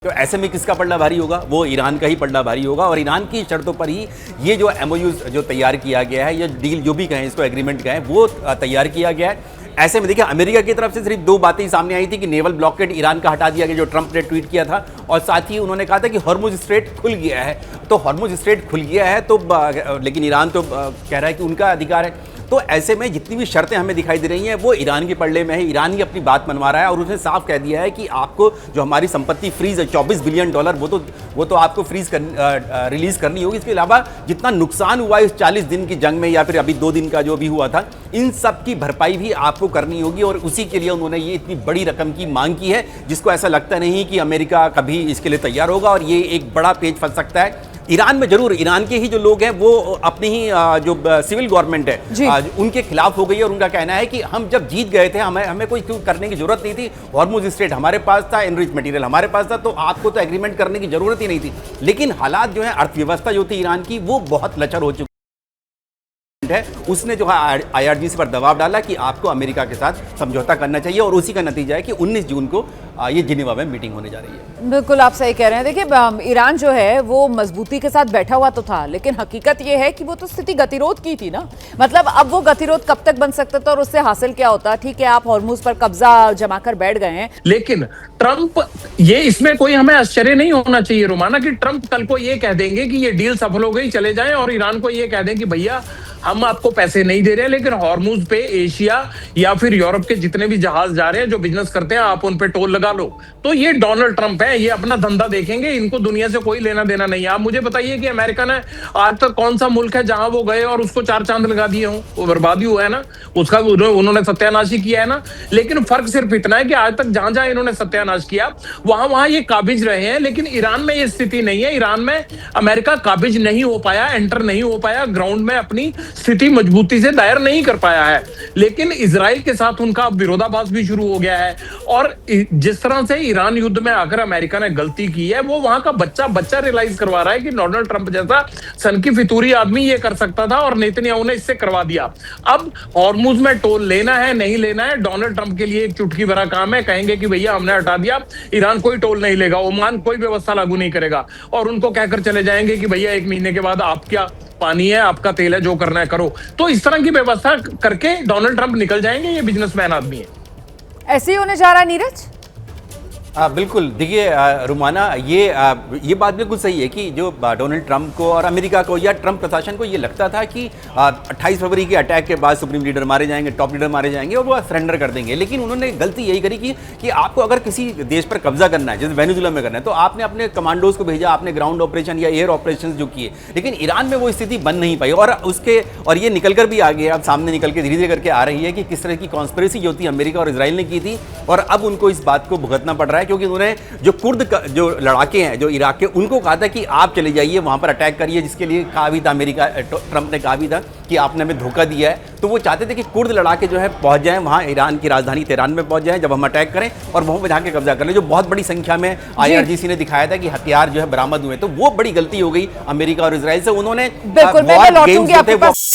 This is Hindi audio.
तो ऐसे में किसका पलड़ा भारी होगा? वो ईरान का ही पलड़ा भारी होगा। और ईरान की शर्तों पर ही ये जो एमओयू जो तैयार किया गया है, ये डील जो भी कहें, इसको एग्रीमेंट कहें, वो तैयार किया गया है। ऐसे में देखिए, अमेरिका की तरफ से सिर्फ दो बातें ही सामने आई थी कि नेवल ब्लॉकेड ईरान का हटा दिया गया, जो ट्रंप ने ट्वीट किया था, और साथ ही उन्होंने कहा था कि हॉर्मुज स्ट्रेट खुल गया है। तो हॉर्मुज स्ट्रेट खुल गया है तो लेकिन ईरान तो कह रहा है कि उनका अधिकार है। तो ऐसे में जितनी भी शर्तें हमें दिखाई दे रही हैं वो ईरान के पलड़े में है। ईरान ही अपनी बात मनवा रहा है और उसने साफ कह दिया है कि आपको जो हमारी संपत्ति फ्रीज है $24 बिलियन, वो तो आपको रिलीज करनी होगी। इसके अलावा जितना नुकसान हुआ इस 40 दिन की जंग में या फिर अभी 2 दिन का जो भी हुआ था, इन सब की भरपाई भी आपको करनी होगी। और उसी के लिए उन्होंने ये इतनी बड़ी रकम की मांग की है, जिसको ऐसा लगता नहीं कि अमेरिका कभी इसके लिए तैयार होगा और ये एक बड़ा पेच फंस सकता है। ईरान में जरूर ईरान के ही जो लोग हैं वो अपनी ही जो सिविल गवर्नमेंट है उनके खिलाफ हो गई है और उनका कहना है कि हम जब जीत गए थे, हमें कोई क्यों करने की जरूरत नहीं थी। हॉर्मुज स्ट्रेट हमारे पास था, एनरिच मटेरियल हमारे पास था, तो आपको तो एग्रीमेंट करने की जरूरत ही नहीं थी। लेकिन हालात जो है, अर्थव्यवस्था जो थी ईरान की, वो बहुत लचर हो चुकी है। उसने जो है IRGC पर दबाव डाला कि आपको अमेरिका के साथ समझौता करना चाहिए और उसी का नतीजा है कि 19 जून को ये जिनेवा में मीटिंग होने जा रही है। बिल्कुल आप सही कह रहे हैं। देखिए, ईरान जो है वो मजबूती के साथ बैठा हुआ तो था, लेकिन हकीकत ये है कि वो तो स्थिति गतिरोध की थी ना। मतलब अब वो गतिरोध कब तक बन सकता था और उससे हासिल क्या होता? ठीक है, आप हॉर्मुज पर कब्जा जमाकर बैठ गए हैं, लेकिन ट्रंप, ये इसमें कोई हमें आश्चर्य नहीं होना चाहिए रोमाना कि ट्रंप कल को ये कह देंगे कि ये डील सफल हो गई, चले जाएं, और ईरान को ये कह दें कि भैया हम आपको पैसे नहीं दे रहे हैं, लेकिन हॉर्मुज पे एशिया या फिर यूरोप के जितने भी जहाज जा रहे हैं जो बिजनेस करते हैं, आप उन पे टोल लगा लो। तो ये डोनाल्ड ट्रंप है, ये अपना धंधा देखेंगे, इनको दुनिया से कोई लेना देना नहीं है। आप मुझे बताइए कि अमेरिका ने आज तक कौन सा मुल्क है जहां वो गए और उसको 4 चांद लगा दिए हों? वो बर्बादी हुआ है ना, उसका उन्होंने सत्यानाश ही किया है ना। लेकिन फर्क सिर्फ इतना है कि आज तक जहां जहां इन्होंने सत्यानाश किया वहां ये काबिज रहे हैं, लेकिन ईरान में ये स्थिति नहीं है। ईरान में अमेरिका काबिज नहीं हो पाया, एंटर नहीं हो पाया, ग्राउंड में अपनी स्थिति मजबूती से दायर नहीं कर पाया है। लेकिन इजराइल के साथ उनका विरोधाभास भी शुरू हो गया है। और जिस तरह से ईरान युद्ध में आकर अमेरिका ने गलती की है, वो वहां का बच्चा रियलाइज करवा रहा है कि डोनाल्ड ट्रंप जैसा सन की फितूरी आदमी ये कर सकता था और नेतन्याहू ने इससे करवा दिया। अब हॉर्मुज में टोल लेना है नहीं लेना है, डोनाल्ड ट्रंप के लिए एक चुटकी भरा काम है। कहेंगे कि भैया हमने हटा दिया, ईरान कोई टोल नहीं लेगा, ओमान कोई व्यवस्था लागू नहीं करेगा, और उनको कहकर चले जाएंगे कि भैया 1 महीने के बाद आप क्या पानी है, आपका तेल है, जो करना है करो। तो इस तरह की व्यवस्था करके डोनाल्ड ट्रंप निकल जाएंगे। ये बिजनेसमैन आदमी है। ऐसे ही होने जा रहा है नीरज। बिल्कुल। देखिए रुमाना, ये बात बिल्कुल सही है कि जो डोनाल्ड ट्रंप को और अमेरिका को या ट्रंप प्रशासन को ये लगता था कि 28 फरवरी के अटैक के बाद सुप्रीम लीडर मारे जाएंगे, टॉप लीडर मारे जाएंगे और वो सरेंडर कर देंगे। लेकिन उन्होंने गलती यही करी कि आपको अगर किसी देश पर कब्जा करना है, जैसे वेनेजुएला में करना है, तो आपने अपने कमांडोज को भेजा, आपने ग्राउंड ऑपरेशन या एयर ऑपरेशन जो किए। लेकिन ईरान में वो स्थिति बन नहीं पाई और ये निकल कर भी आ गया, अब सामने निकल के धीरे धीरे करके आ रही है कि किस तरह की कॉन्स्पिरेसी जो थी अमेरिका और इजराइल ने की थी, और अब उनको इस बात को भुगतना पड़ रहा है। क्योंकि उन्होंने जो कुर्द जो लड़ाके हैं जो इराक के, उनको कहा था कि आप चले जाइए वहां पर अटैक करिए, जिसके लिए कहा भी था अमेरिका, ट्रंप ने कहा भी था कि आपने हमें धोखा दिया है। तो वो चाहते थे कि कुर्द लड़ाके जो है पहुंच जाएं वहां, ईरान की राजधानी तेहरान में पहुंच जाएं जब हम अटैक करें, और वहां पर जाके कब्जा कर लें। जो बहुत बड़ी संख्या में IRGC ने दिखाया था कि हथियार जो है बरामद हुए। तो वो बड़ी गलती हो गई अमेरिका और इजराइल से। उन्होंने बिल्कुल, मैं लौटूंगी आपके पास।